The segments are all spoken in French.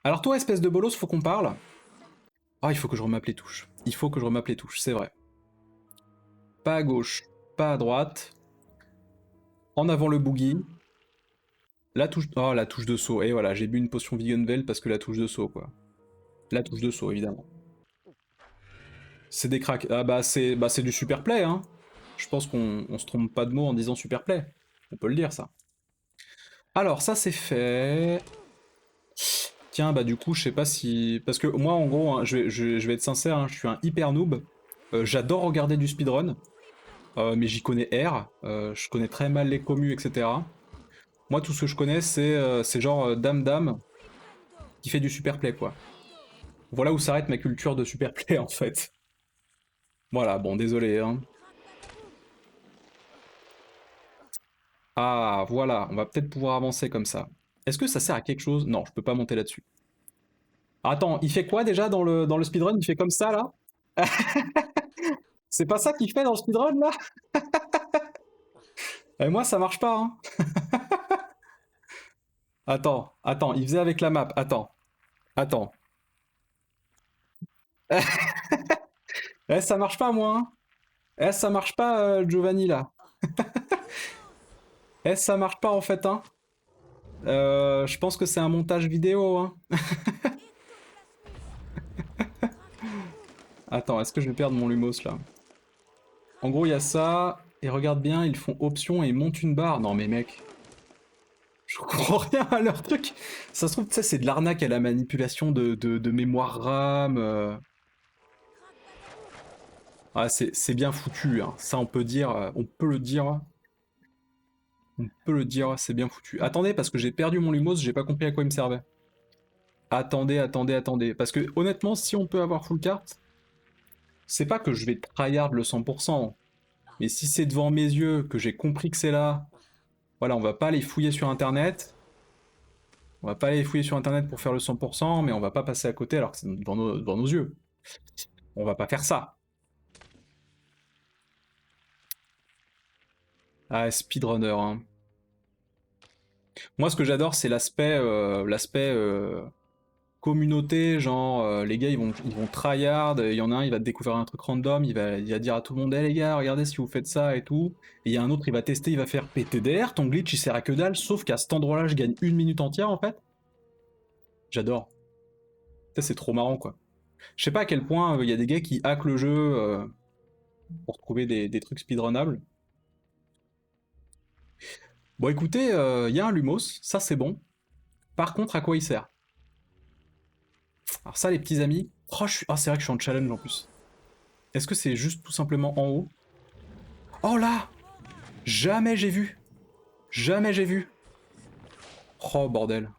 Alors toi, espèce de bolos, faut qu'on parle. Ah, il faut que je remappe les touches. Il faut que je remappe les touches, c'est vrai. Pas à gauche, pas à droite. En avant le boogie. La touche... Oh, la touche de saut. Et voilà, j'ai bu une potion Veganvel parce que la touche de saut, quoi. La touche de saut, évidemment. C'est des cracks. Ah bah c'est du super play, hein. Je pense qu'on se trompe pas de mots en disant super play. On peut le dire, ça. Alors, ça c'est fait. Tiens, bah du coup, je sais pas si... Parce que moi, en gros, hein, je vais être sincère, hein, je suis un hyper noob. J'adore regarder du speedrun, mais j'y connais R. Je connais très mal les commus, etc. Moi, tout ce que je connais, c'est genre Dame Dame qui fait du super play, quoi. Voilà où s'arrête ma culture de super play, en fait. Voilà, bon, désolé, hein. Ah, voilà, on va peut-être pouvoir avancer comme ça. Est-ce que ça sert à quelque chose? Non, je peux pas monter là-dessus. Attends, il fait quoi déjà dans le speedrun? Il fait comme ça, là? C'est pas ça qu'il fait dans le speedrun, là? Et moi, ça marche pas, hein. Attends, il faisait avec la map. Attends. Eh, ça marche pas, moi, hein. Eh, ça marche pas, Giovanni, là. Eh, ça marche pas, en fait, hein. Je pense que c'est un montage vidéo, hein. Attends, est-ce que je vais perdre mon Lumos, là? En gros, il y a ça, et regarde bien, ils font option et ils montent une barre. Non, mais mec, je comprends rien à leur truc. Ça se trouve, tu sais, c'est de l'arnaque à la manipulation de mémoire RAM. Ah, c'est bien foutu, hein. Ça, on peut dire, on peut le dire. On peut le dire, c'est bien foutu. Attendez, parce que j'ai perdu mon Lumos, j'ai pas compris à quoi il me servait. Attendez. Parce que honnêtement, si on peut avoir full carte, c'est pas que je vais tryhard le 100%. Mais si c'est devant mes yeux, que j'ai compris que c'est là, voilà, on va pas aller fouiller sur internet. On va pas aller fouiller sur internet pour faire le 100%, mais on va pas passer à côté alors que c'est devant nos yeux. On va pas faire ça. Ah, speedrunner, hein. Moi, ce que j'adore, c'est l'aspect communauté, genre les gars ils vont tryhard, il y en a un il va te découvrir un truc random, il va dire à tout le monde hey, les gars regardez si vous faites ça et tout, et il y a un autre il va tester, il va faire PTDR, ton glitch il sert à que dalle, sauf qu'à cet endroit là je gagne une minute entière en fait. J'adore. Ça c'est trop marrant quoi. Je sais pas à quel point il y a des gars qui hackent le jeu pour trouver des trucs speedrunnables. Bon écoutez, il y a un Lumos, ça c'est bon. Par contre à quoi il sert? Alors ça les petits amis, oh, ah c'est vrai que je suis en challenge en plus. Est-ce que c'est juste tout simplement en haut? Oh là! Jamais j'ai vu. Jamais j'ai vu. Oh bordel.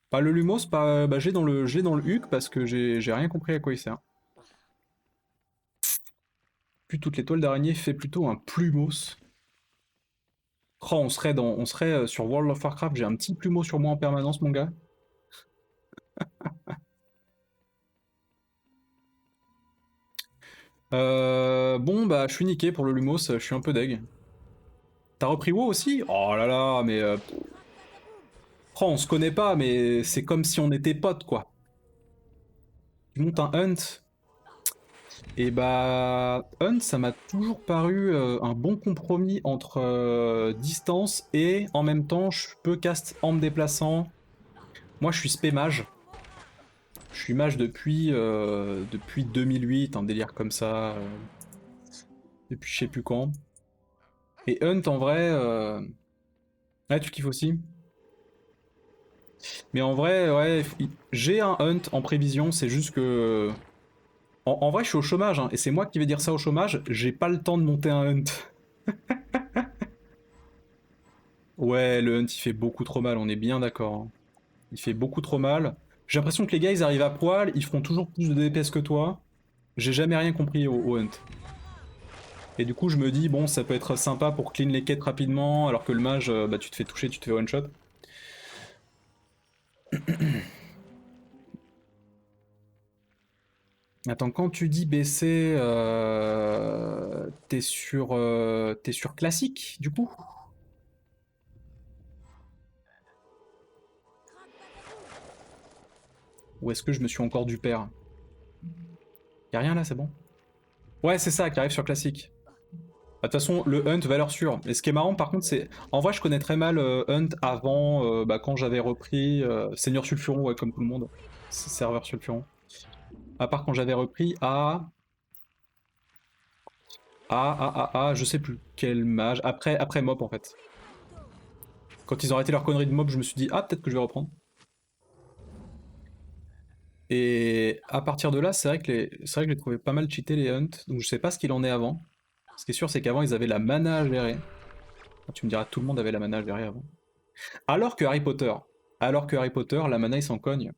Pas le Lumos, pas, bah, j'ai dans le HUC parce que j'ai rien compris à quoi il sert. Puis toutes les toiles d'araignée fait plutôt un plumos. Oh, on serait sur World of Warcraft, j'ai un petit plumeau sur moi en permanence, mon gars. Bon, bah, je suis niqué pour le Lumos, je suis un peu deg. T'as repris WoW aussi? Oh là là, mais. Oh, on se connaît pas, mais c'est comme si on était potes, quoi. Tu montes un hunt, et bah, Hunt, ça m'a toujours paru un bon compromis entre distance et en même temps, je peux cast en me déplaçant. Moi, je suis spé mage. Je suis mage depuis 2008, un délire comme ça, depuis je sais plus quand. Et Hunt, en vrai, ouais, tu kiffes aussi. Mais en vrai, ouais, j'ai un Hunt en prévision, c'est juste que. En vrai, je suis au chômage, hein, et c'est moi qui vais dire ça au chômage, j'ai pas le temps de monter un Hunt. Ouais, le hunt il fait beaucoup trop mal, on est bien d'accord, hein. Il fait beaucoup trop mal. J'ai l'impression que les gars ils arrivent à poil, ils feront toujours plus de DPS que toi. J'ai jamais rien compris au hunt. Et du coup je me dis bon ça peut être sympa pour clean les quêtes rapidement, alors que le mage bah tu te fais toucher, tu te fais one shot. Attends, quand tu dis baisser, t'es sur classique du coup? Ou est-ce que je me suis encore du père? Y'a rien là, c'est bon? Ouais, c'est ça qui arrive sur classique. De toute façon, le Hunt, valeur sûre. Et ce qui est marrant par contre, c'est... En vrai, je connais très mal Hunt avant, quand j'avais repris Seigneur Sulfuron, ouais, comme tout le monde. Serveur Sulfuron. À part quand j'avais repris je sais plus quel mage. Après Mop en fait. Quand ils ont arrêté leur connerie de Mop, je me suis dit, ah, peut-être que je vais reprendre. Et à partir de là, c'est vrai que j'ai trouvé pas mal cheaté les Hunt. Donc je sais pas ce qu'il en est avant. Ce qui est sûr, c'est qu'avant, ils avaient la mana à gérer. Tu me diras, tout le monde avait la mana à gérer avant. Alors que Harry Potter, la mana, il s'en cogne.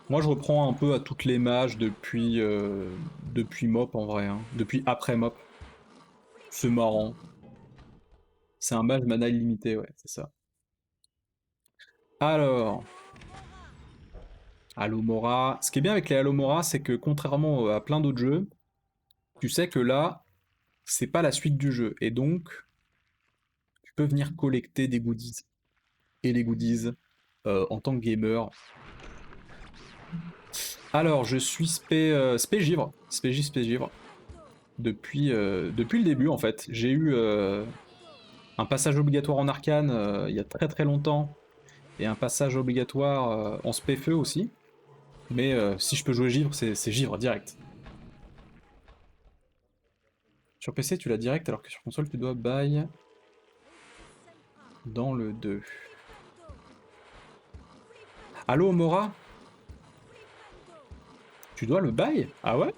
Moi, je reprends un peu à toutes les mages depuis Mop en vrai, hein. Depuis après Mop. C'est marrant. C'est un mage mana illimité, ouais, c'est ça. Alors, Alomora. Ce qui est bien avec les Alomora, c'est que contrairement à plein d'autres jeux, tu sais que là, c'est pas la suite du jeu. Et donc, tu peux venir collecter des goodies. Et les goodies, en tant que gamer. Alors, je suis spégivre. Spégivre. Depuis le début, en fait. J'ai eu un passage obligatoire en arcane il y a très très longtemps. Et un passage obligatoire en spé-feu aussi. Mais si je peux jouer givre, c'est givre direct. Sur PC, tu l'as direct, alors que sur console, tu dois buy dans le 2. Allo, Mora? Tu dois le buy? Ah ouais?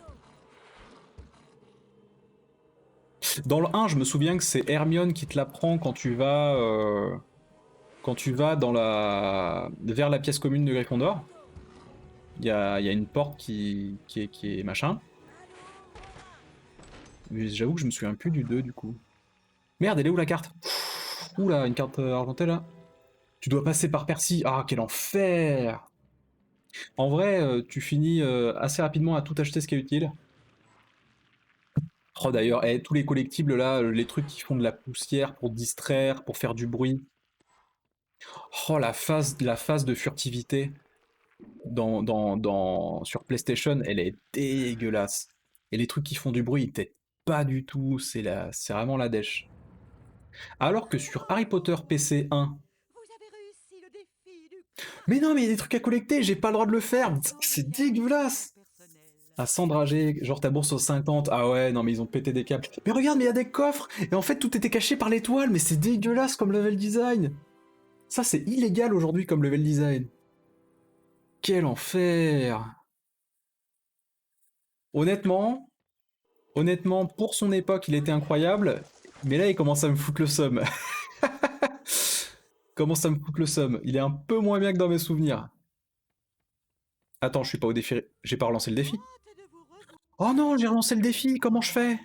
Dans le 1, je me souviens que c'est Hermione qui te l'apprend quand tu vas dans vers la pièce commune de Gryffondor. Il y a une porte qui est machin. Mais j'avoue que je me souviens plus du 2 du coup. Merde, elle est où la carte? Oula, une carte argentée là. Tu dois passer par Percy. Ah, quel enfer! En vrai, tu finis assez rapidement à tout acheter ce qui est utile. Oh d'ailleurs, tous les collectibles là, les trucs qui font de la poussière pour distraire, pour faire du bruit. Oh la phase de furtivité sur PlayStation, elle est dégueulasse. Et les trucs qui font du bruit, ils t'aident pas du tout, c'est vraiment la dèche. Alors que sur Harry Potter PC 1, mais non, mais il y a des trucs à collecter, j'ai pas le droit de le faire, c'est dégueulasse. À 100 dragées, genre ta bourse aux 50, ah ouais, non mais ils ont pété des câbles. Mais regarde, mais il y a des coffres, et en fait tout était caché par l'étoile, mais c'est dégueulasse comme level design. Ça c'est illégal aujourd'hui comme level design. Quel enfer. Honnêtement, pour son époque, il était incroyable, mais là il commence à me foutre le seum. Commence à me foutre le seum. Il est un peu moins bien que dans mes souvenirs. Attends, je suis pas au défi. J'ai pas relancé le défi. Oh non, j'ai relancé le défi, comment je fais?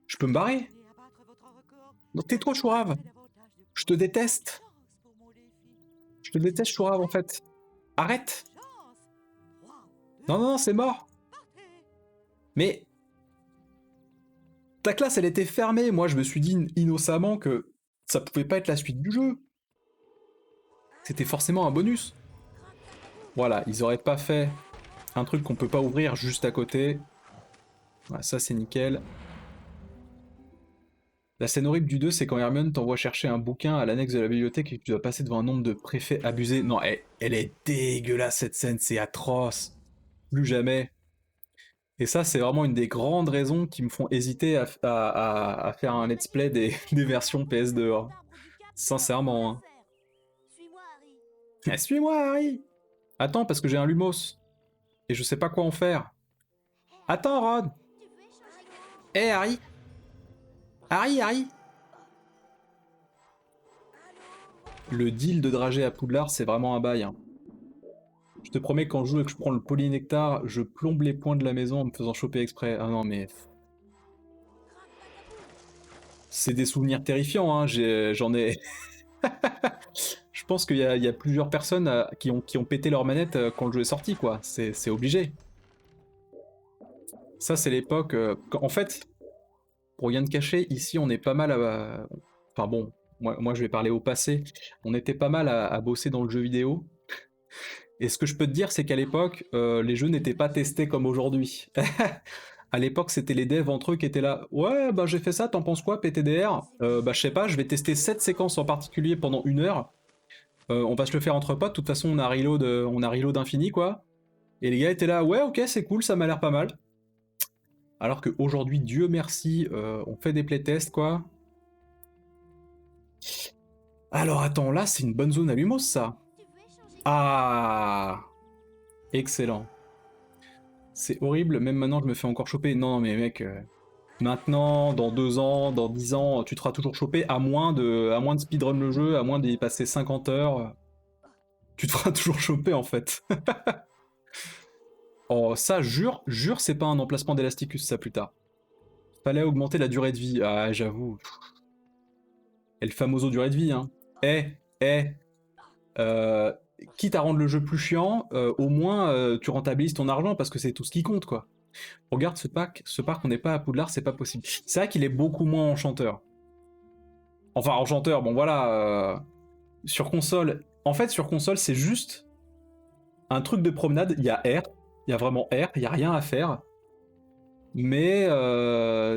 Je peux me barrer? Non, tais-toi, Chourave. Je te déteste. Je te déteste, Chourave, en fait. Arrête. Non, non, non, c'est mort. Mais... ta classe, elle était fermée. Moi, je me suis dit innocemment que ça pouvait pas être la suite du jeu. C'était forcément un bonus. Voilà, ils auraient pas fait un truc qu'on peut pas ouvrir juste à côté. Ouais, ça, c'est nickel. La scène horrible du 2, c'est quand Hermione t'envoie chercher un bouquin à l'annexe de la bibliothèque et que tu dois passer devant un nombre de préfets abusés. Non, elle est dégueulasse cette scène, c'est atroce. Plus jamais. Et ça, c'est vraiment une des grandes raisons qui me font hésiter à faire un let's play des versions PS2. Hein. Sincèrement. Hein. Suis-moi, Harry. Attends, parce que j'ai un Lumos. Et je sais pas quoi en faire. Attends, Ron. Hé, Harry. Harry. Le deal de dragée à Poudlard, c'est vraiment un bail. Hein. Je te promets, quand je joue et que je prends le polynectar, je plombe les points de la maison en me faisant choper exprès. Ah non, mais... c'est des souvenirs terrifiants, hein. J'en ai... je pense qu'il y a plusieurs personnes qui ont pété leur manette quand le jeu est sorti, quoi. C'est obligé. Ça, c'est l'époque... en fait, pour rien te cacher, ici, on est pas mal à... enfin bon, Moi, je vais parler au passé. On était pas mal à bosser dans le jeu vidéo. Et ce que je peux te dire, c'est qu'à l'époque, les jeux n'étaient pas testés comme aujourd'hui. À l'époque, c'était les devs entre eux qui étaient là. Ouais, bah j'ai fait ça, t'en penses quoi, PTDR? Bah je sais pas, je vais tester cette séquence en particulier pendant 1 heure. On va se le faire entre potes, de toute façon on a reload infini quoi. Et les gars étaient là, ouais ok c'est cool, ça m'a l'air pas mal. Alors qu'aujourd'hui, Dieu merci, on fait des playtests quoi. Alors attends, là c'est une bonne zone à Lumos ça. Ah, excellent. C'est horrible, même maintenant je me fais encore choper. Non mais mec, maintenant, dans 2 ans, dans 10 ans, tu te feras toujours choper à moins de speedrun le jeu, à moins d'y passer 50 heures. Tu te feras toujours choper en fait. Oh ça, jure, c'est pas un emplacement d'Elasticus ça plus tard. Fallait augmenter la durée de vie. Ah j'avoue. Et le famoso durée de vie, hein. Eh, eh, euh, quitte à rendre le jeu plus chiant, au moins tu rentabilises ton argent parce que c'est tout ce qui compte quoi. Regarde ce parc, on n'est pas à Poudlard, c'est pas possible. C'est vrai qu'il est beaucoup moins enchanteur. Enfin, enchanteur, bon voilà. Sur console, en fait, sur console, c'est juste un truc de promenade. Il y a R, il y a vraiment R, il y a rien à faire. Mais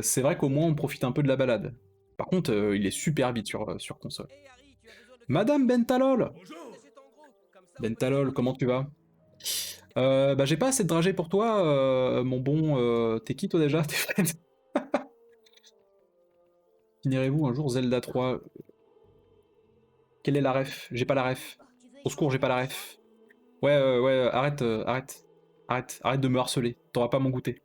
c'est vrai qu'au moins on profite un peu de la balade. Par contre, il est super vite sur console. Madame Bentalol! Bentalol, comment tu vas? Bah j'ai pas assez de dragées pour toi, mon bon... t'es qui toi déjà? T'es Fred? Finirez-vous un jour Zelda 3? Quelle est la ref? J'ai pas la ref. Au secours, j'ai pas la ref. Ouais, ouais, arrête de me harceler. T'auras pas mon goûter.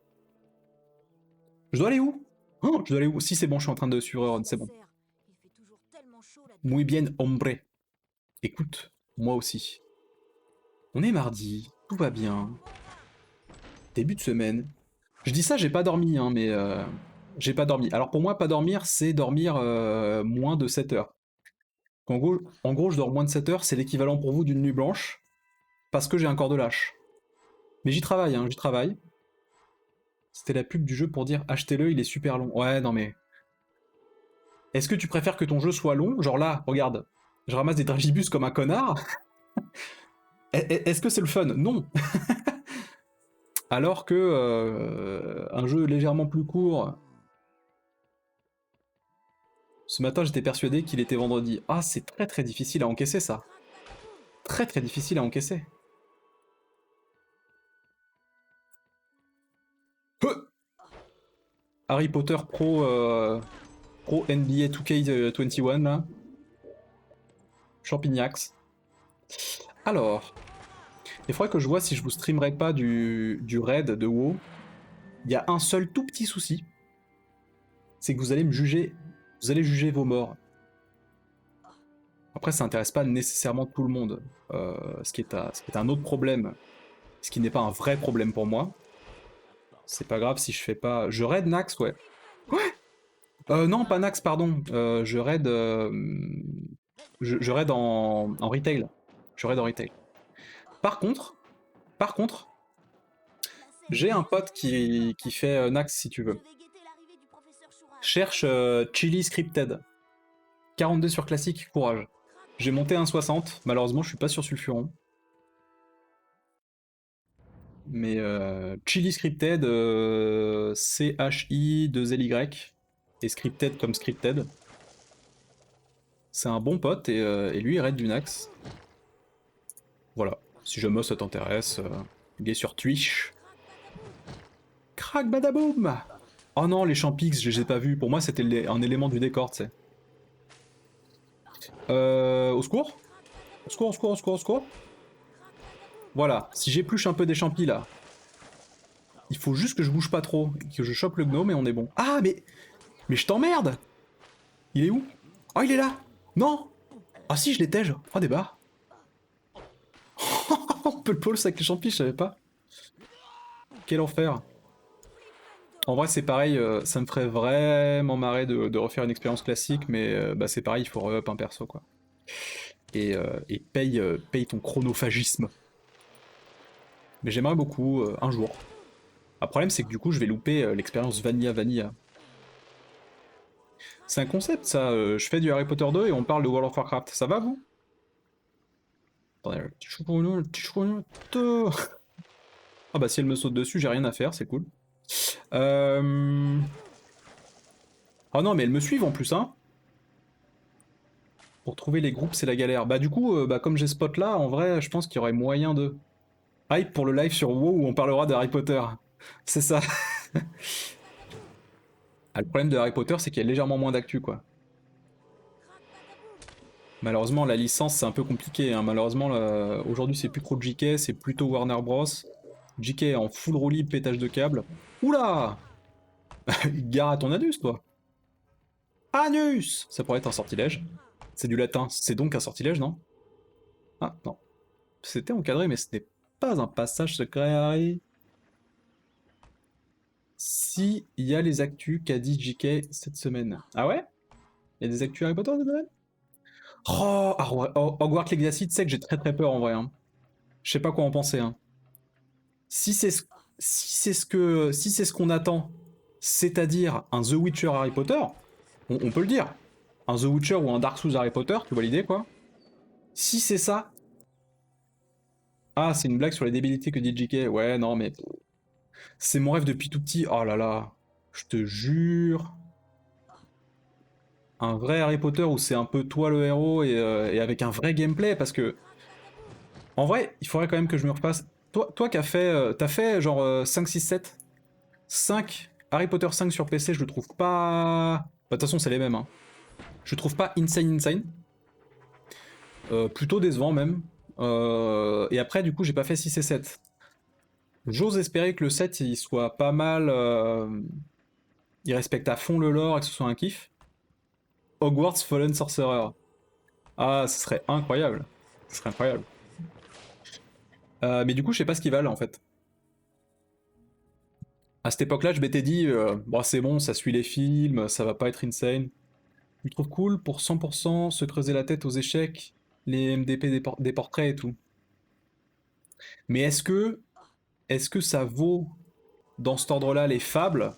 Je dois aller où? Oh, je dois aller où? Si c'est bon, je suis en train de suivre, c'est bon. Muy bien, hombre. Écoute, moi aussi. On est mardi, tout va bien. Début de semaine. Je dis ça, j'ai pas dormi, hein, mais j'ai pas dormi. Alors pour moi, pas dormir, c'est dormir moins de 7 heures. En gros, je dors moins de 7 heures, c'est l'équivalent pour vous d'une nuit blanche, parce que j'ai un corps de lâche. Mais j'y travaille, hein, j'y travaille. C'était la pub du jeu pour dire achetez-le, il est super long. Ouais, non mais... Est-ce que tu préfères que ton jeu soit long? Genre là, regarde, je ramasse des dragibus comme un connard. Est-ce que c'est le fun? Non. Alors que un jeu légèrement plus court... Ce matin, j'étais persuadé qu'il était vendredi. Ah, c'est très très difficile à encaisser ça. Très très difficile à encaisser. Harry Potter Pro NBA 2K21 là. Champignax. Alors, il faudrait que je vois si je vous streamerai pas du raid de WoW. Il y a un seul tout petit souci. C'est que vous allez me juger. Vous allez juger vos morts. Après, ça n'intéresse pas nécessairement tout le monde. Ce qui est un autre problème. Ce qui n'est pas un vrai problème pour moi. C'est pas grave si je fais pas... Je raid Nax, ouais. Ouais. Non, pas Nax, pardon. Je raid... Je raid en retail. Je raid en retail. Par contre, j'ai un pote qui fait Nax si tu veux. Cherche Chili Scripted. 42 sur classique, courage. J'ai monté un 60, malheureusement je suis pas sur Sulfuron. Mais Chili Scripted, CHI2LY, et Scripted comme Scripted. C'est un bon pote et lui il raid du Nax. Voilà, si jamais ça t'intéresse, il est sur Twitch. Crac badaboum! Oh non, les champix, je les ai pas vus. Pour moi, c'était un élément du décor, tu sais. Au secours? Au secours, au secours, au secours, au secours. Voilà, si j'épluche un peu des champis là, il faut juste que je bouge pas trop, que je chope le gnome et on est bon. Ah, mais je t'emmerde! Il est où? Oh, il est là! Non! Ah si, je l'étège. Oh, des barres. On peut le pulse avec les champis, je savais pas. Quel enfer. En vrai, c'est pareil, ça me ferait vraiment marrer de refaire une expérience classique, mais bah, c'est pareil, il faut re-up un perso, quoi. Et paye ton chronophagisme. Mais j'aimerais beaucoup, un jour. Le problème, c'est que du coup, je vais louper l'expérience Vanilla Vanilla. C'est un concept, ça. Je fais du Harry Potter 2 et on parle de World of Warcraft. Ça va, vous? Attendez, le petit choucroute, le petit choucroute. Ah bah si elle me saute dessus, j'ai rien à faire, c'est cool. Oh non, mais elles me suivent en plus, hein. Pour trouver les groupes, c'est la galère. Bah du coup, bah, comme j'ai spot là, en vrai, je pense qu'il y aurait moyen de... Hype pour le live sur WoW où on parlera de Harry Potter. C'est ça. Ah, le problème de Harry Potter, c'est qu'il y a légèrement moins d'actu, quoi. Malheureusement, la licence, c'est un peu compliqué. Hein. Malheureusement, aujourd'hui, c'est plus trop JK, c'est plutôt Warner Bros. JK en full roulis, pétage de câble. Oula! Gare à ton anus, toi. Anus! Ça pourrait être un sortilège. C'est du latin, c'est donc un sortilège, non? Ah, non. C'était encadré, mais ce n'est pas un passage secret, Harry. Si il y a les actus qu'a dit JK cette semaine. Ah ouais? Il y a des actus Harry Potter cette semaine? Oh, Hogwarts Legacy, tu sais que j'ai très très peur en vrai. Hein. Je sais pas quoi en penser. Hein. Si c'est ce qu'on attend, c'est-à-dire un The Witcher Harry Potter, on peut le dire. Un The Witcher ou un Dark Souls Harry Potter, tu vois l'idée quoi? Si c'est ça... Ah, c'est une blague sur les débilités que dit JK. Ouais, non mais... C'est mon rêve depuis tout petit. Oh là là. Je te jure. Un vrai Harry Potter où c'est un peu toi le héros et avec un vrai gameplay parce que... En vrai, il faudrait quand même que je me repasse. Toi qui as fait... T'as fait genre 5, 6, 7 5 Harry Potter 5 sur PC, je le trouve pas... Bah, de toute façon, c'est les mêmes. Hein. Je le trouve pas insane. Plutôt décevant même. Et après, du coup, j'ai pas fait 6 et 7. J'ose espérer que le 7, il soit pas mal... il respecte à fond le lore et que ce soit un kiff. Hogwarts Fallen Sorcerer. Ah, ce serait incroyable. Ce serait incroyable. Mais du coup, je sais pas ce qu'ils valent en fait. À cette époque-là, je m'étais dit, bon, c'est bon, ça suit les films, ça va pas être insane. Je le trouve cool pour 100% se creuser la tête aux échecs, les MDP des portraits et tout. Mais est-ce que ça vaut dans cet ordre-là les fables?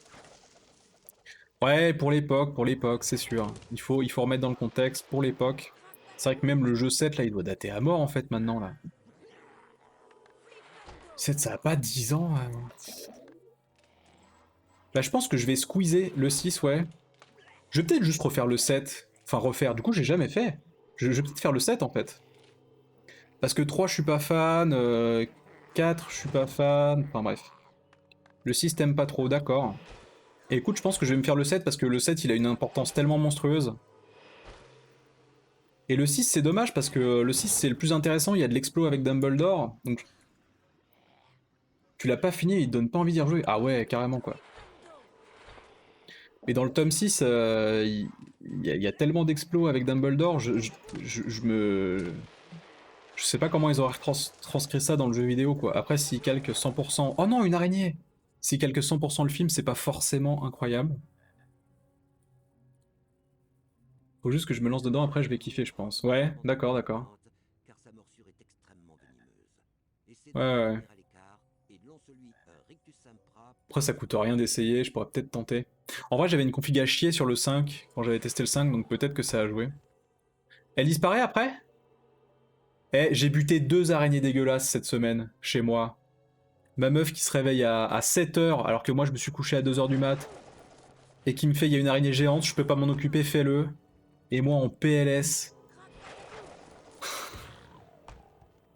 Ouais, pour l'époque, c'est sûr. Il faut remettre dans le contexte pour l'époque. C'est vrai que même le jeu 7 là, il doit dater à mort en fait maintenant là. 7, ça a pas 10 ans. Bah, je pense que je vais squeezer le 6, ouais. Je vais peut-être juste refaire le 7. Enfin, refaire. Du coup, j'ai jamais fait. Je vais peut-être faire le 7 en fait. Parce que 3, je suis pas fan. 4, je suis pas fan. Enfin, bref. Le 6, t'aimes pas trop, d'accord. Et écoute, je pense que je vais me faire le 7 parce que le 7, il a une importance tellement monstrueuse. Et le 6, c'est dommage parce que le 6, c'est le plus intéressant. Il y a de l'explo avec Dumbledore. Donc, tu l'as pas fini, il te donne pas envie d'y rejouer. Ah ouais, carrément quoi. Mais dans le tome 6, il y a tellement d'explos avec Dumbledore, je sais pas comment ils auraient transcrit ça dans le jeu vidéo, quoi. Après, s'ils calquent 100%... Oh non, une araignée! S'ils calquent 100% le film, c'est pas forcément incroyable. Faut juste que je me lance dedans, après je vais kiffer, je pense. Ouais, d'accord, d'accord. Ouais, ouais, ouais. Après, ça coûte rien d'essayer, je pourrais peut-être tenter. En vrai, j'avais une config à chier sur le 5, quand j'avais testé le 5, donc peut-être que ça a joué. Elle disparaît après? Eh, j'ai buté 2 araignées dégueulasses cette semaine, chez moi. Ma meuf qui se réveille à 7h, alors que moi je me suis couché à 2h du mat, et qui me fait, il y a une araignée géante, je peux pas m'en occuper, fais-le. Et moi en PLS.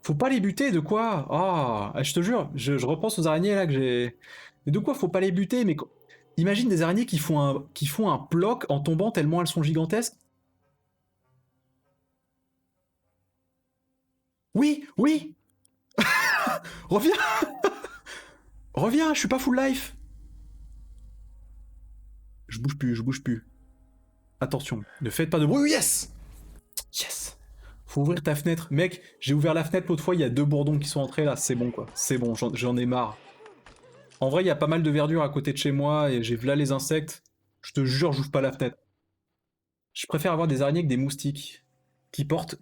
Faut pas les buter, de quoi? Ah, je te jure, je repense aux araignées là que j'ai... Mais de quoi faut pas les buter? Mais imagine des araignées qui font un bloc en tombant tellement elles sont gigantesques. Oui, oui. Reviens. Reviens, je suis pas full life. Je bouge plus, je bouge plus. Attention, ne faites pas de bruit. Yes. Yes. Faut ouvrir ta fenêtre. Mec, j'ai ouvert la fenêtre l'autre fois, il y a 2 bourdons qui sont entrés là, c'est bon quoi. C'est bon, j'en ai marre. En vrai, il y a pas mal de verdure à côté de chez moi et j'ai là les insectes. Je te jure, j'ouvre pas la fenêtre. Je préfère avoir des araignées que des moustiques qui portent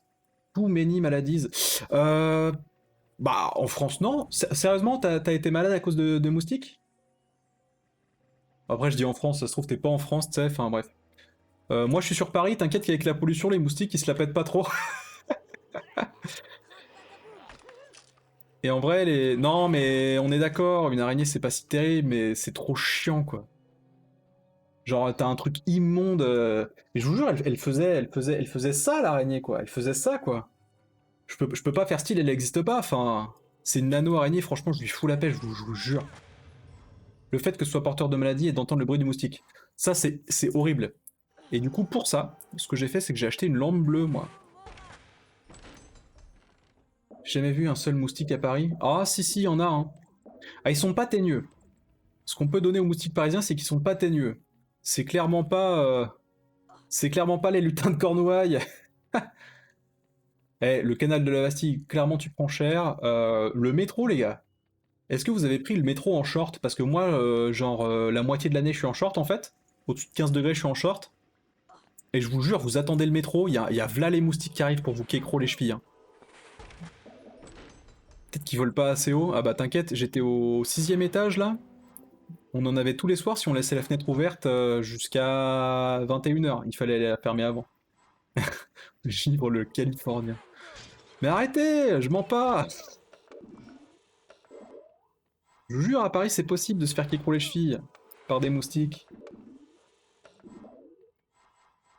too many maladies. Euh, Bah, en France, non. Sérieusement, t'as été malade à cause de moustiques? Après, je dis en France, ça se trouve, t'es pas en France, tu sais, enfin bref. Moi je suis sur Paris, t'inquiète qu'avec la pollution, les moustiques ils se la pètent pas trop. Et en vrai, les... Non mais on est d'accord, une araignée c'est pas si terrible, mais c'est trop chiant quoi. Genre t'as un truc immonde... Mais je vous jure, elle faisait ça l'araignée quoi, elle faisait ça quoi. Je peux pas faire style, elle n'existe pas, enfin... C'est une nano-araignée, franchement je lui fous la paix, je vous jure. Le fait que ce soit porteur de maladie et d'entendre le bruit du moustique. Ça c'est horrible. Et du coup pour ça, ce que j'ai fait c'est que j'ai acheté une lampe bleue moi. J'ai jamais vu un seul moustique à Paris. Ah si si, il y en a hein. Ah ils sont pas teigneux. Ce qu'on peut donner aux moustiques parisiens c'est qu'ils sont pas teigneux. C'est clairement pas... C'est clairement pas les lutins de Cornouailles. Eh, le canal de la Bastille, clairement tu prends cher. Le métro les gars. Est-ce que vous avez pris le métro en short? Parce que moi, la moitié de l'année je suis en short en fait. Au-dessus de 15 degrés je suis en short. Et je vous jure, vous attendez le métro, il y a v'là les moustiques qui arrivent pour vous kécro les chevilles. Hein. Peut-être qu'ils volent pas assez haut. Ah bah t'inquiète, j'étais au 6ème étage là. On en avait tous les soirs si on laissait la fenêtre ouverte jusqu'à 21h. Il fallait aller la fermer avant. Givre le Californien. Mais arrêtez, je mens pas. Je vous jure, à Paris c'est possible de se faire kécro les chevilles par des moustiques.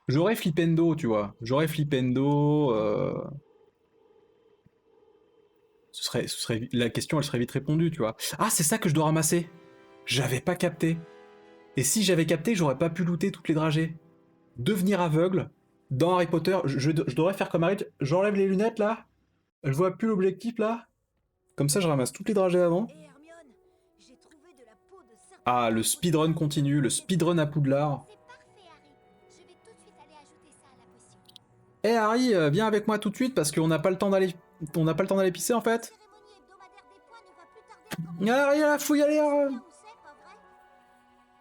J'aurais Flipendo, tu vois. J'aurais Flipendo. La question, elle serait vite répondue, tu vois. Ah, c'est ça que je dois ramasser. J'avais pas capté. Et si j'avais capté, j'aurais pas pu looter toutes les dragées. Devenir aveugle, dans Harry Potter, je devrais faire comme Harry, j'enlève les lunettes là, je vois plus l'objectif là. Comme ça, je ramasse toutes les dragées avant. Ah, le speedrun continue, le speedrun à Poudlard. Eh hey Harry, viens avec moi tout de suite parce qu'on n'a pas le temps d'aller... On n'a pas le temps d'aller pisser en fait. Harry, là, faut y aller.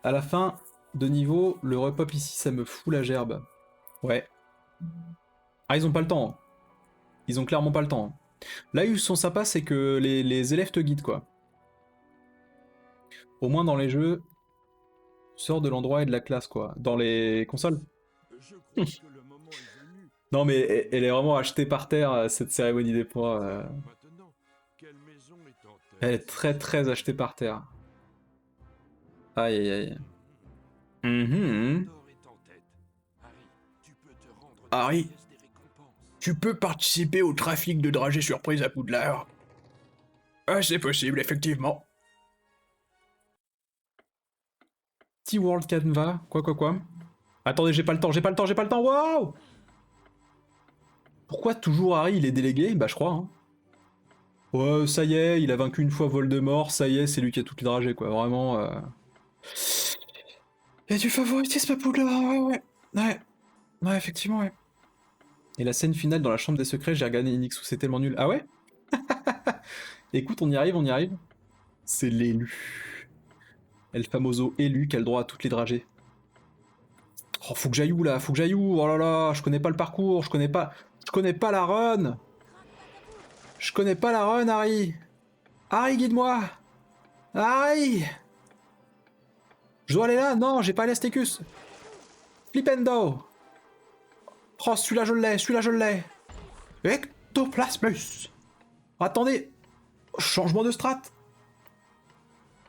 À la fin de niveau, le repop ici, ça me fout la gerbe. Ouais. Ah, ils ont pas le temps. Hein. Ils ont clairement pas le temps. Hein. Là où ils sont sympas, c'est que les élèves te guident, quoi. Au moins dans les jeux, sors de l'endroit et de la classe, quoi. Dans les consoles. Non, mais elle est vraiment achetée par terre, cette cérémonie des points. Elle est très très achetée par terre. Aïe aïe aïe. Harry, tu peux participer au trafic de dragées surprise à Poudlard. Ah, c'est possible, effectivement. T-World Canva, quoi. Attendez, j'ai pas le temps, waouh. Pourquoi toujours Harry il est délégué? Bah je crois, hein. Ouais, ça y est, il a vaincu une fois Voldemort, ça y est, c'est lui qui a toutes les dragées, quoi, vraiment... Il y a du favoritisme à Poudlard, ouais, effectivement, ouais. Et la scène finale dans la chambre des secrets, j'ai regardé Nixou, c'est tellement nul. Ah ouais? Écoute, on y arrive. C'est l'élu. El Famoso élu qui a le droit à toutes les dragées. Oh, faut que j'aille où là? Oh là là, je connais pas le parcours, je connais pas la run. Je connais pas la run, Harry. Harry, guide-moi. Harry. Je dois aller là? Non, j'ai pas l'Astécus. Flipendo. Oh, celui-là je l'ai. Ectoplasmus. Attendez. Changement de strat.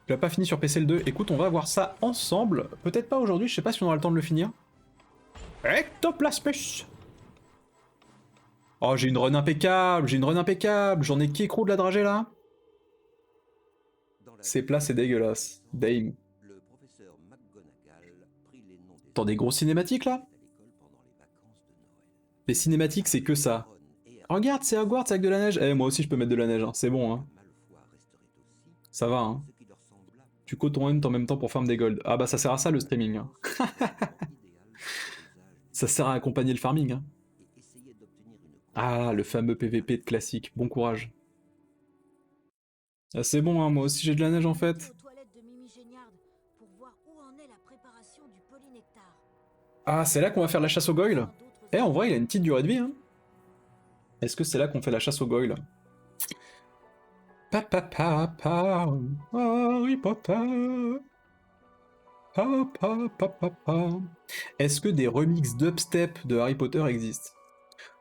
Tu l'as pas fini sur PC le 2. Écoute, on va voir ça ensemble. Peut-être pas aujourd'hui, je sais pas si on aura le temps de le finir. Ectoplasmus. Oh, j'ai une run impeccable, J'en ai qui écrou de la dragée là? C'est plat, c'est dégueulasse. Dame. T'as des grosses cinématiques là? Les cinématiques, c'est que ça. Regarde, c'est Hogwarts avec de la neige. Eh, moi aussi je peux mettre de la neige, hein. C'est bon, hein. Ça va, hein. Tu coton hunt en même temps pour farm des gold. Ah bah ça sert à ça le streaming. Hein. Ça sert à accompagner le farming. Hein. Ah, le fameux PVP de classique. Bon courage. Ah, c'est bon, hein. Moi aussi j'ai de la neige en fait. Ah, c'est là qu'on va faire la chasse au goyle? Eh, en vrai, il a une petite durée de vie, hein. Est-ce que c'est là qu'on fait la chasse au goyle? Harry Potter. Hop, hop, hop, hop, hop. Est-ce que des remixes dubstep de Harry Potter existent?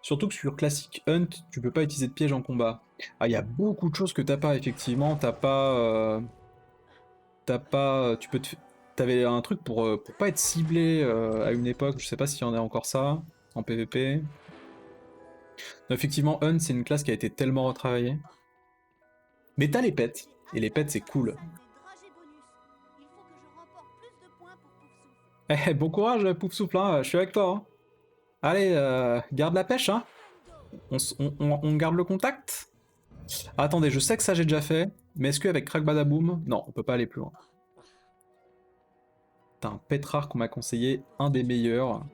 Surtout que sur Classic Hunt, tu peux pas utiliser de piège en combat. Ah, il y a beaucoup de choses que t'as pas, effectivement. T'as pas... tu peux te... T'avais un truc pour pas être ciblé à une époque, je sais pas s'il y en a encore ça, en PvP. Non, effectivement, Hunt, c'est une classe qui a été tellement retravaillée. Mais t'as les pets, et les pets, c'est cool. Eh, bon courage, Pouf Souffle, hein, je suis avec toi. Hein. Allez, garde la pêche, hein. On garde le contact. Ah, attendez, je sais que ça j'ai déjà fait, mais est-ce qu'avec Crack Badaboom, non, on peut pas aller plus loin. T'as un pet rare qu'on m'a conseillé, un des meilleurs.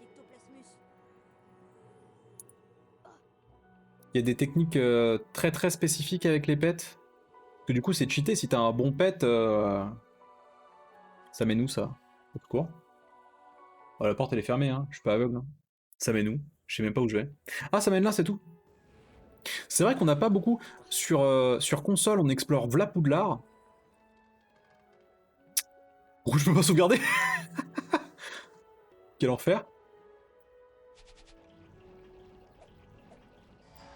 Il y a des techniques très très spécifiques avec les pets. Parce que du coup, c'est cheaté, si t'as un bon pet, ça mène où ça? Au secours. Oh, la porte elle est fermée, hein. Je suis pas aveugle. Hein. Ça mène où? Je sais même pas où je vais. Ah, ça mène là, c'est tout. C'est vrai qu'on n'a pas beaucoup. Sur console, on explore Vla Poudlard. Pourquoi je peux pas sauvegarder? Quel enfer.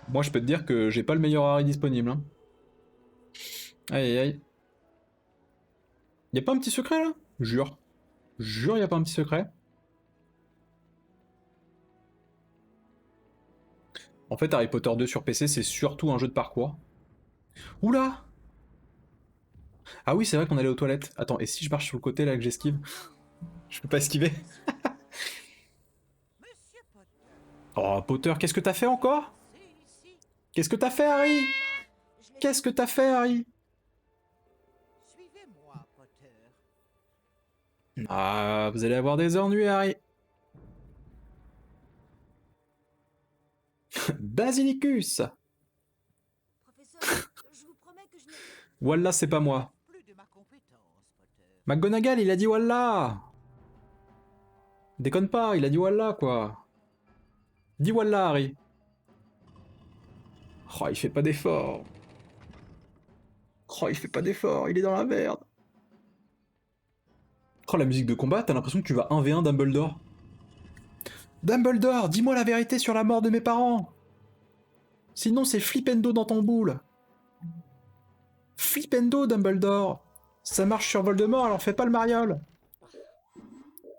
Moi, je peux te dire que j'ai pas le meilleur Harry disponible. Hein. Aïe aïe aïe. Y'a pas un petit secret là? Jure. Jure, y'a pas un petit secret. En fait, Harry Potter 2 sur PC, c'est surtout un jeu de parcours. Oula! Ah oui, c'est vrai qu'on allait aux toilettes. Attends, et si je marche sur le côté là que j'esquive? Je peux pas esquiver. Oh, Potter, qu'est-ce que t'as fait encore? Qu'est-ce que t'as fait, Harry? Qu'est-ce que t'as fait, Harry? Ah, vous allez avoir des ennuis, Harry. Basilicus! Wallah, c'est pas moi. McGonagall, il a dit Wallah! Déconne pas, il a dit Wallah, quoi. Dis Wallah, Harry. Oh, il fait pas d'effort. Oh, il fait pas d'effort, il est dans la merde. Oh, la musique de combat, t'as l'impression que tu vas 1v1 Dumbledore. Dumbledore, dis-moi la vérité sur la mort de mes parents. Sinon, c'est Flipendo dans ton boule. Flipendo, Dumbledore. Ça marche sur Voldemort, alors fais pas le mariole.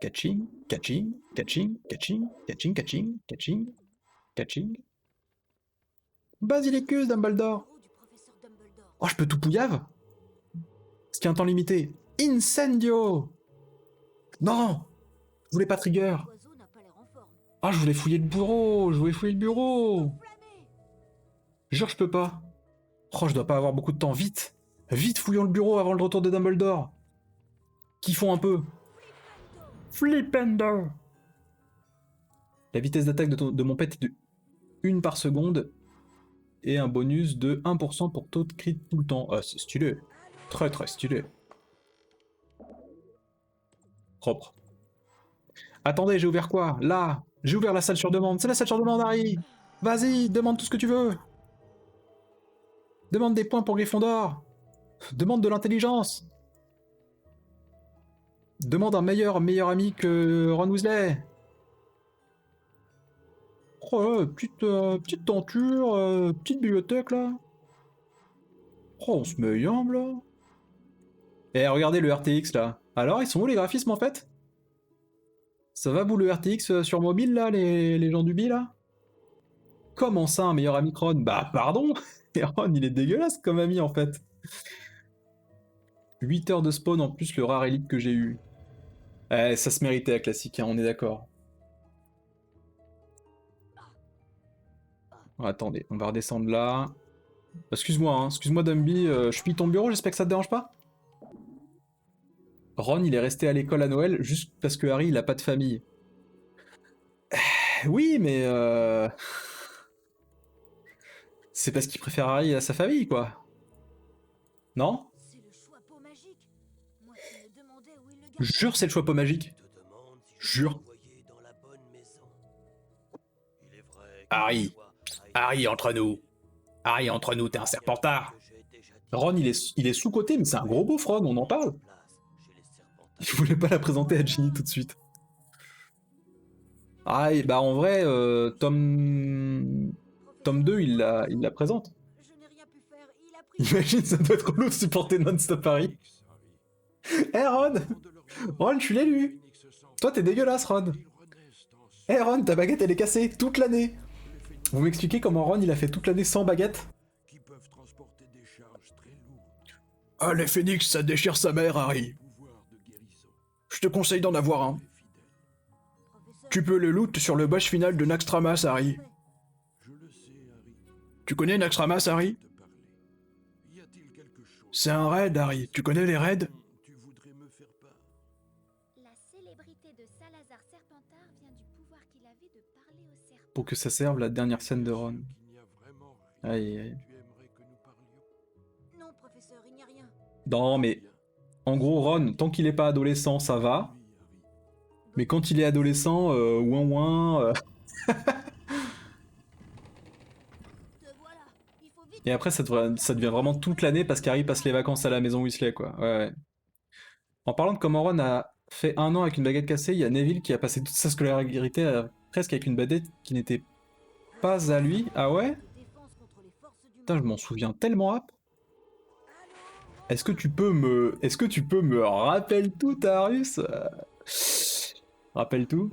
Catching, catching, catching, catching, catching, catching, catching, catching. Basilicus, Dumbledore. Oh, je peux tout pouillave? Ce qui est un temps limité. Incendio! Non! Je voulais pas trigger. Ah, je voulais fouiller le bureau! Je voulais fouiller le bureau! Jure, je peux pas. Oh, je dois pas avoir beaucoup de temps. Vite! Vite, fouillons le bureau avant le retour de Dumbledore! Kiffons un peu! Flipendo! La vitesse d'attaque de mon pet est de 1 par seconde. Et un bonus de 1% pour taux de crit tout le temps. Ah, c'est stylé. Très très stylé. Propre. Attendez, j'ai ouvert quoi? Là! J'ai ouvert la salle sur demande. C'est la salle sur demande, Harry! Vas-y, demande tout ce que tu veux! Demande des points pour Gryffondor! Demande de l'intelligence! Demande un meilleur ami que Ron Weasley! Oh, petite tenture, petite bibliothèque là. Oh, on se met yambe là. Eh, regardez le RTX là. Alors, ils sont où les graphismes en fait? Ça va vous le RTX sur mobile là, les gens du bi là? Comment ça, un meilleur ami que Ron? Bah, pardon! Et Ron, il est dégueulasse comme ami en fait. 8 heures de spawn en plus le rare élite que j'ai eu. Eh, ça se méritait la classique, hein, on est d'accord. Attendez, on va redescendre là. Excuse-moi, hein, excuse-moi Dumby, je pille ton bureau, j'espère que ça te dérange pas? Ron, il est resté à l'école à Noël juste parce que Harry, il a pas de famille. Oui, mais c'est parce qu'il préfère Harry à sa famille, quoi. Non? Jure, c'est le choix pas magique. Jure. Harry. Harry, entre nous. Harry, entre nous, t'es un serpentard. Ron, il est sous-côté, mais c'est un gros beauf, Ron, on en parle. Il voulait pas la présenter à Ginny tout de suite. Ah, et bah en vrai, tome 2, il la présente. Je n'ai rien pu faire. Il a pris... Imagine, ça doit être relou de supporter non-stop Harry. Eh Ron Ron, je suis l'élu. Toi, t'es dégueulasse, Ron. Eh Ron, ta baguette, elle est cassée toute l'année. Vous m'expliquez comment Ron, il a fait toute l'année sans baguette? Ah, les phénix, ça déchire sa mère, Harry. Je te conseille d'en avoir un. Professeur, Tu peux le loot sur le boss final de Naxxramas, Harry. Tu connais Naxxramas, Harry? C'est un raid, Harry. Tu connais les raids? La célébrité de Salazar Serpentard vient du pouvoir qu'il avait de parler aux serpents. Pour que ça serve la dernière scène de Ron. Aïe, aïe. non, professeur, il n'y a rien. Non, mais... En gros, Ron, tant qu'il est pas adolescent, ça va. Mais quand il est adolescent, ouin ouin... Te voilà. Il faut vite. Et après, ça devient vraiment toute l'année parce qu'Harry passe les vacances à la maison Weasley, quoi. Ouais, ouais. En parlant de comment Ron a fait 1 an avec une baguette cassée, il y a Neville qui a passé toute sa scolarité presque avec une baguette qui n'était pas à lui. Ah ouais? De défense contre les forces du Putain, je mal. m'en souviens tellement rap. Est-ce que tu peux me rappeler tout, Darius? Rappelle tout.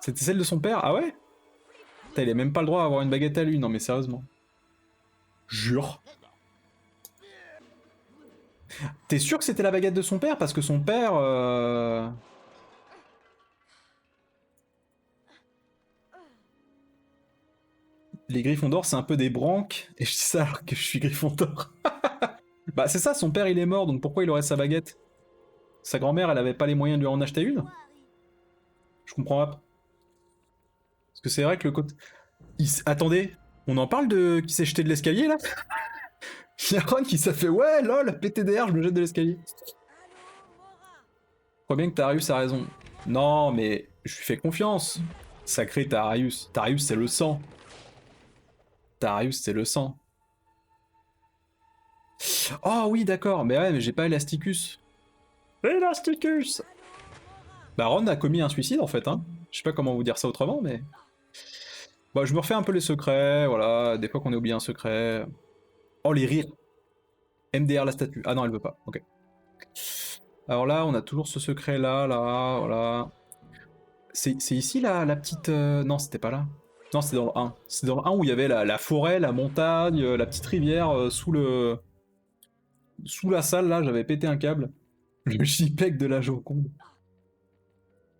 C'était celle de son père? Ah ouais? Putain, il a même pas le droit d'avoir une baguette à lui, non mais sérieusement. Jure. T'es sûr que c'était la baguette de son père? Parce que son père... Les Gryffondors, c'est un peu des branques, et je dis ça alors que je suis Gryffondor. Bah c'est ça, son père il est mort, donc pourquoi il aurait sa baguette? Sa grand-mère, elle avait pas les moyens de lui en acheter une? Toi, Harry. Je comprends pas. Parce que c'est vrai que le côté... Attendez, on en parle de qui s'est jeté de l'escalier là? Il y a Ron qui s'est fait ouais lol, PTDR, je me jette de l'escalier. Mora. Je crois bien que Tarius a raison. Non mais je lui fais confiance. Sacré Tarius. Tarius c'est le sang. Tarius c'est le sang. Oh oui d'accord, mais ouais mais j'ai pas Elasticus. Elasticus. Bah Ron a commis un suicide en fait hein. Je sais pas comment vous dire ça autrement mais... Bah je me refais un peu les secrets, voilà, des fois qu'on a oublié un secret. Oh les rires. MDR la statue. Ah non elle veut pas, ok. Alors là on a toujours ce secret là, voilà. C'est ici la petite... Non c'était pas là. Non c'était dans le 1. C'est dans le 1 où il y avait la forêt, la montagne, la petite rivière sous la salle là, j'avais pété un câble. Le JPEG de la Joconde.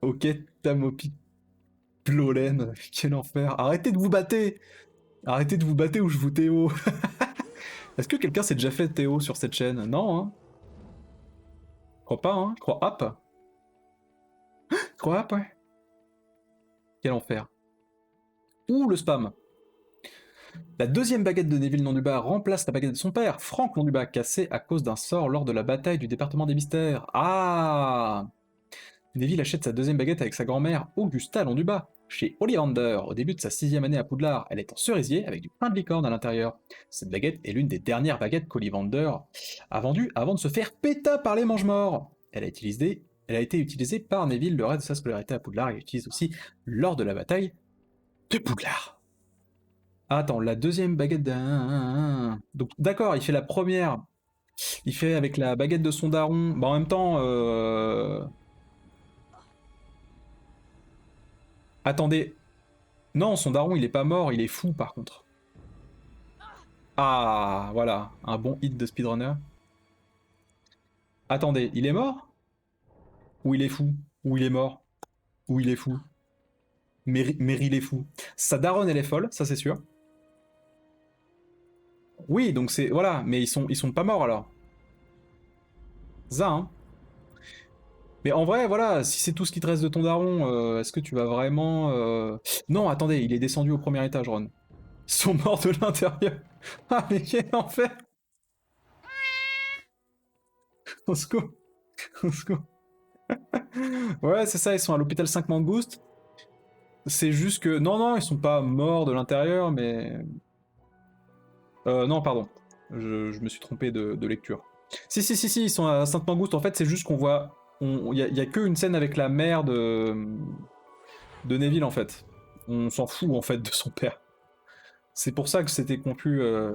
Ok, Tamopi. Plolen, quel enfer. Arrêtez de vous battre. Arrêtez de vous battre ou je vous Théo. Est-ce que quelqu'un s'est déjà fait Théo sur cette chaîne? Non, hein. Je crois pas, hein. Je crois hop. Je crois hop, ouais. Quel enfer. Ouh, le spam. La deuxième baguette de Neville Londubat remplace la baguette de son père, Franck Londubat, cassée à cause d'un sort lors de la bataille du département des mystères. Ah! Neville achète sa deuxième baguette avec sa grand-mère, Augusta Londubat, chez Ollivander, au début de sa 6e année à Poudlard. Elle est en cerisier avec du pain de licorne à l'intérieur. Cette baguette est l'une des dernières baguettes qu'Ollivander a vendues avant de se faire péta par les mange-morts. Elle a été utilisée par Neville le reste de sa scolarité à Poudlard et utilise aussi lors de la bataille de Poudlard. Attends, la deuxième baguette d'un... Donc d'accord, il fait la première. Il fait avec la baguette de son daron. Bah en même temps... Attendez. Non, son daron, il est pas mort, il est fou par contre. Ah, voilà, un bon hit de speedrunner. Attendez, il est mort? Ou il est fou? Ou il est mort? Ou il est fou? Meryl est fou. Sa daronne, elle est folle, ça c'est sûr. Oui, donc c'est... Voilà, mais ils sont pas morts alors. Ça, hein. Mais en vrai, voilà, si c'est tout ce qui te reste de ton daron, est-ce que tu vas vraiment... Non, attendez, il est descendu au premier étage, Ron. Ils sont morts de l'intérieur. Ah, mais quel enfer! Au secours! Au secours! Ouais, c'est ça, ils sont à l'hôpital 5 Mangoustes. C'est juste que... Non, non, ils sont pas morts de l'intérieur, mais... non, pardon. Je me suis trompé de lecture. Si, ils sont à Sainte-Mangouste. En fait, c'est juste qu'on voit y a que une scène avec la mère de Neville en fait. On s'en fout en fait de son père. C'est pour ça que c'était conclu. Je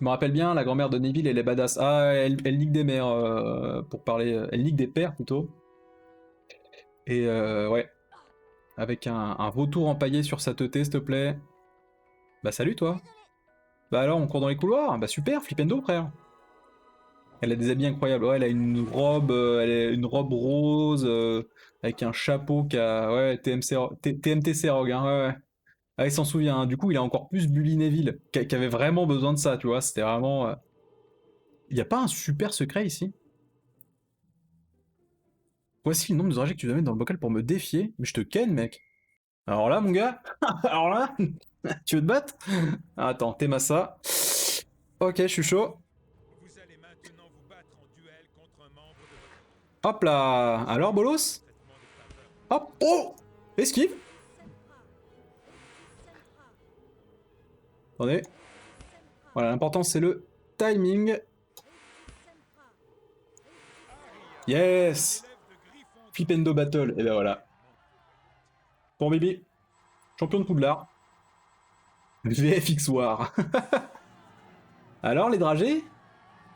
me rappelle bien, la grand-mère de Neville, elle est badass. Ah, elle nique des mères, pour parler. Elle nique des pères plutôt. Et ouais. Avec un vautour empaillé sur sa teuté, s'il te plaît. Bah salut toi. Bah alors, on court dans les couloirs. Bah super, Flipendo, frère. Elle a des habits incroyables. Ouais, elle a une robe, une robe rose avec un chapeau qui a ouais TMTC Rogue. Hein, ouais, ouais. Ah, il s'en souvient. Hein. Du coup, il a encore plus bully Neville, qui avait vraiment besoin de ça, tu vois. C'était vraiment. Il y a pas un super secret ici? Voici le nombre de dragées que tu dois mettre dans le bocal pour me défier. Mais je te ken, mec. Alors là, mon gars. Alors là, tu veux te battre? Attends, t'es massa. Ok, je suis chaud. Vous allez maintenant vous battre en duel contre un membre de votre Hop là. Alors, bolos? traitement de faveur. Hop. Oh. Esquive. Attendez. Voilà, l'important c'est le timing. Yes. Flipendo Battle. Et ben voilà. Bon bébé. Champion de Poudlard. VFX War. Alors les dragées? Qui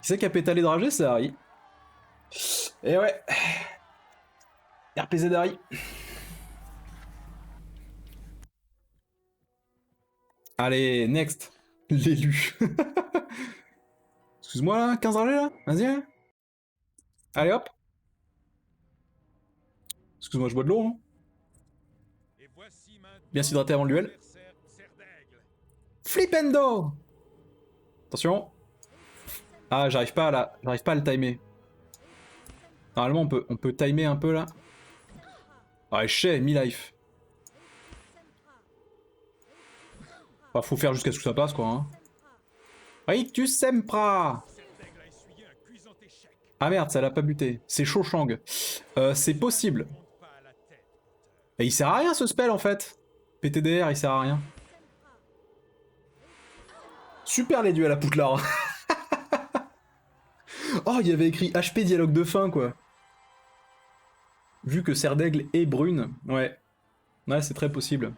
c'est qui a pété les dragées? C'est Harry. Et ouais. RPZ Harry. Allez, next. L'élu. Excuse-moi là, 15 dragées là? Vas-y. Hein. Allez hop. Excuse-moi, je bois de l'eau. Hein. Et voici maintenant Bien s'hydrater avant le duel. l'adversaire Serre d'Aigle. Flipendo. Attention. Ah, j'arrive pas à le timer. Normalement, on peut timer un peu là. Ah, chais, mi-life. Bah, faut faire jusqu'à ce que ça passe quoi. Hein. Rictus Sempra. Serre d'Aigle a essuyé un cuisant échec. Ah merde, ça l'a pas buté. C'est Cho-Chang. C'est possible. Monte pas à la tête, Potter. Et il sert à rien ce spell en fait. PTDR, il sert à rien. Super les duels à Poudlard. Oh, il y avait écrit HP dialogue de fin quoi. Vu que Serre d'Aigle est brune. Ouais. Ouais, c'est très possible.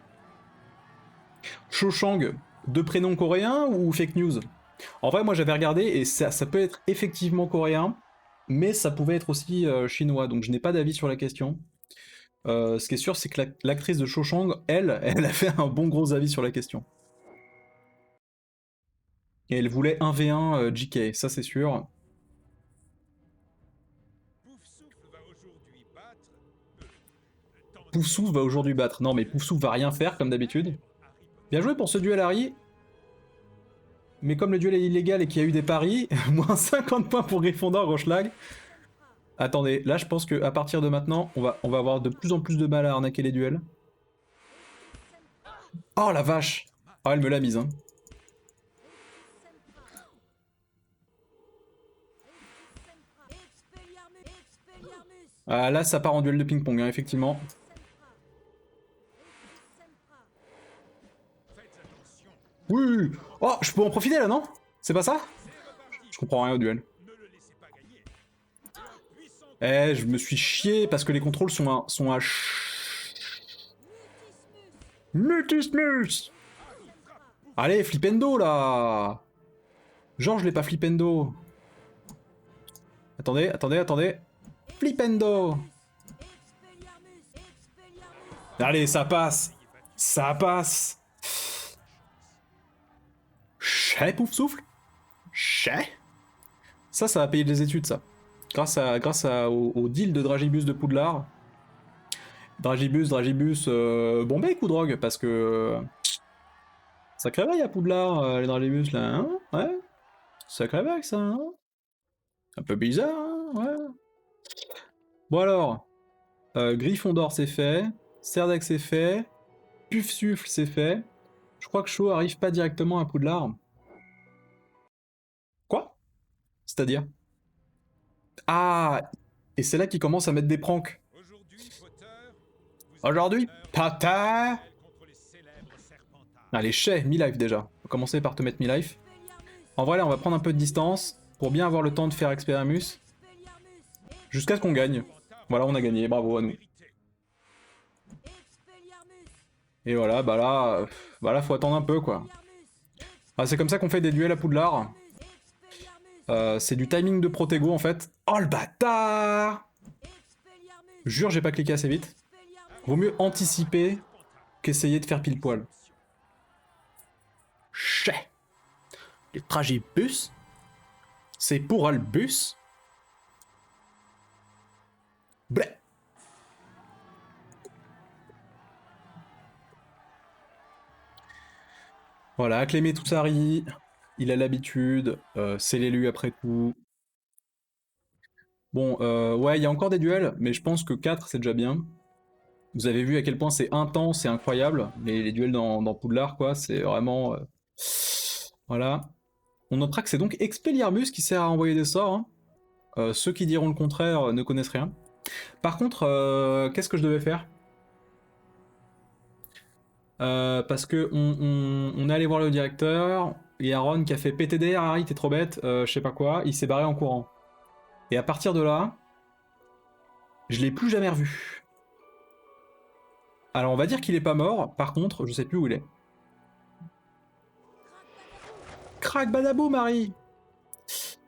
Cho-Chang, de prénom coréen ou fake news? En vrai, moi j'avais regardé et ça peut être effectivement coréen, mais ça pouvait être aussi chinois, donc je n'ai pas d'avis sur la question. Ce qui est sûr, c'est que l'actrice de Cho-Chang, elle a fait un bon gros avis sur la question. Et elle voulait 1v1 JK, ça c'est sûr. Poufsouffle va aujourd'hui battre. Le temps de Poufsouffle va aujourd'hui battre. Non mais Poufsouffle va rien faire comme d'habitude. Harry Potter. Bien joué pour ce duel Harry. Mais comme le duel est illégal et qu'il y a eu des paris, moins 50 points pour Gryffondor, Rochelag. Attendez, là je pense qu'à partir de maintenant, on va avoir de plus en plus de mal à arnaquer les duels. Oh la vache! Ah, elle me l'a mise, hein. Expelliarmus. Ah, là ça part en duel de ping-pong, hein, effectivement. Faites attention. Oui! Oh, je peux en profiter là, non? C'est pas ça? C'est reparti. Je comprends rien au duel. Ne le laissez pas gagner. Un puissant Eh, je me suis chié parce que les contrôles sont à Mutismus! Allez, Flipendo là! Genre, je l'ai pas Flipendo. Attendez, attendez, attendez. Flipendo! Allez, ça passe! Ça passe! Chais, Poufsouffle? Chais? Ça va payer des études, ça. Au deal de Dragibus de Poudlard. Dragibus, bombec ou drogue? Parce que... Sacré vague à Poudlard, les Dragibus, là, hein? Ouais? Sacré vague, ça, hein? Un peu bizarre, hein? Ouais. Bon alors... Gryffondor, c'est fait. Serre d'Aigle, c'est fait. Poufsouffle, c'est fait. Je crois que Cho arrive pas directement à Poudlard. Quoi? C'est-à-dire? Ah! Et c'est là qu'il commence à mettre des pranks. Aujourd'hui, Potter. Vous Aujourd'hui, avez Potter. un duel contre les célèbres Serpentards. Allez, chais, mi-life déjà. On va commencer par te mettre mi-life. En vrai, là, on va prendre un peu de distance pour bien avoir le temps de faire Expelliarmus. Jusqu'à ce qu'on gagne. Voilà, on a gagné, bravo à nous. Expelliarmus. Et voilà, bah là, faut attendre un peu, quoi. Ah, c'est comme ça qu'on fait des duels à Poudlard. Expelliarmus. C'est du timing de Protego, en fait. Oh, le bâtard! Expelliarmus. Jure, j'ai pas cliqué assez vite. Vaut mieux anticiper qu'essayer de faire pile poil. Chais! Les tragibus? C'est pour le bus? Bleh! Voilà, Clémé Toussari, il a l'habitude, c'est l'élu après tout. Bon, ouais, il y a encore des duels, mais je pense que 4 c'est déjà bien. Vous avez vu à quel point c'est intense et incroyable, les duels dans Poudlard, quoi, c'est vraiment... Voilà. On notera que c'est donc Expelliarmus qui sert à envoyer des sorts. Hein. Ceux qui diront le contraire ne connaissent rien. Par contre, qu'est-ce que je devais faire? Parce que on est allé voir le directeur, et Aaron qui a fait PTDR, Harry t'es trop bête, je sais pas quoi, il s'est barré en courant. Et à partir de là, je l'ai plus jamais revu. Alors on va dire qu'il est pas mort, par contre, je sais plus où il est. Crac badabou, Marie!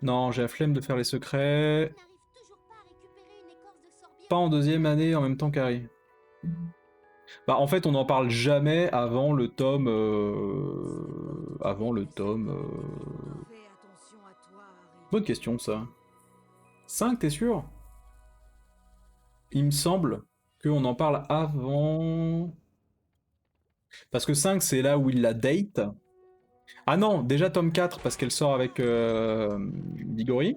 Non, j'ai la flemme de faire les secrets. N'arrive toujours pas à récupérer une écorce de sorbier. Pas en deuxième année en même temps qu'Harry. Bah en fait on n'en parle jamais avant le tome... Avant le tome... Fais attention à toi, Harry. Bonne question ça. 5, t'es sûr? Il me semble qu'on en parle avant... Parce que 5 c'est là où il la date. Ah non, déjà tome 4 parce qu'elle sort avec Diggory.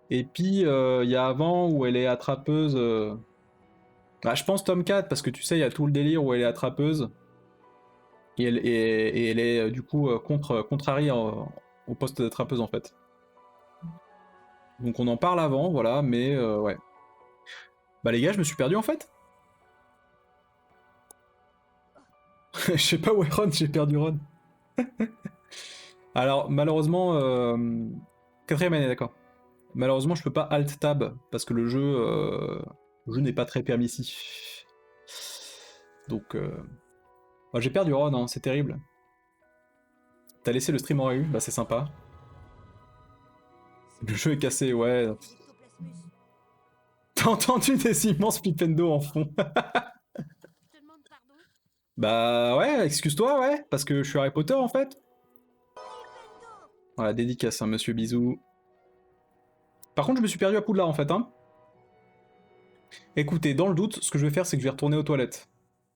Et puis il y a avant où elle est attrapeuse... Bah, je pense tome 4 parce que tu sais, il y a tout le délire où elle est attrapeuse. Et elle est du coup contre Harry au poste d'attrapeuse en fait. Donc on en parle avant, voilà, mais ouais. Bah les gars, je me suis perdu en fait. Je sais pas où est Ron, j'ai perdu Ron. Alors malheureusement, 4ème année, d'accord. Malheureusement, je peux pas Alt Tab parce que le jeu n'est pas très permissif. Donc, bah, j'ai perdu Ron, hein, c'est terrible. T'as laissé le stream en réu, bah c'est sympa. Le jeu est cassé, ouais. Ectoplasmus. T'as entendu des immenses flipendo en fond? Je te demande pardon. Bah ouais, excuse-toi, ouais, parce que je suis Harry Potter en fait. Voilà, dédicace, hein, monsieur Bisou. Par contre, je me suis perdu à Poudlard en fait, hein. Écoutez, dans le doute, ce que je vais faire, c'est que je vais retourner aux toilettes.